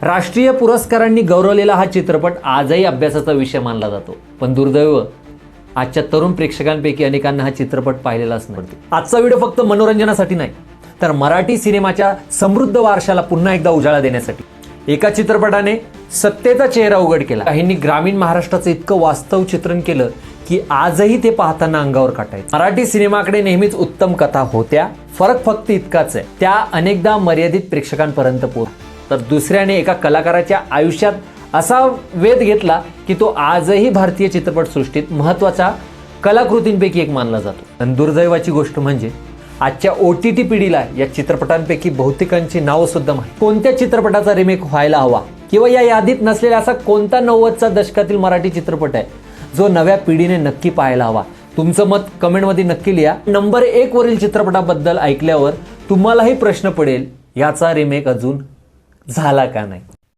राष्ट्रीय पुरस्कारांनी गौरवलेला हा चित्रपट आजही अभ्यासाचा विषय मानला जातो, पण दुर्दैव आजच्या तरुण प्रेक्षकांपैकी अनेकांना हा चित्रपट पाहिलेलाच नव्हता. आजचा व्हिडिओ फक्त मनोरंजनासाठी नाही, तर मराठी सिनेमाच्या समृद्ध वारशाला पुन्हा एकदा उजाळा देण्यासाठी. एका चित्रपटाने सत्तेचा चेहरा उघड केला. काहींनी ग्रामीण महाराष्ट्राचं इतकं वास्तव चित्रण केलं की आजही ते पाहताना अंगावर काटा येतो. मराठी सिनेमाकडे नेहमीच उत्तम कथा होत्या, फरक फक्त इतकाच आहे, त्या अनेकदा मर्यादित प्रेक्षकांपर्यंत पोहोचतात. तर दुसऱ्याने एका कलाकाराच्या आयुष्यात असा वेध घेतला की तो आजही भारतीय चित्रपटसृष्टीत महत्त्वाच्या कलाकृतींपैकी एक मानला जातो. आणि दुर्दैवाची गोष्ट म्हणजे आजच्या OTT पिढीला या चित्रपटांपैकी बहुतेकांची नावं सुद्धा माहिती. कोणत्या चित्रपटाचा रिमेक व्हायला हवा किंवा या यादीत नसलेला असा कोणता 90च्या दशकातील मराठी चित्रपट आहे जो नव्या पिढीने नक्की पाहायला हवा? तुमचं मत कमेंटमध्ये नक्की लिहा. नंबर 1 वरील चित्रपटाबद्दल ऐकल्यावर तुम्हालाही प्रश्न पडेल, याचा रिमेक अजून झाला का नाही.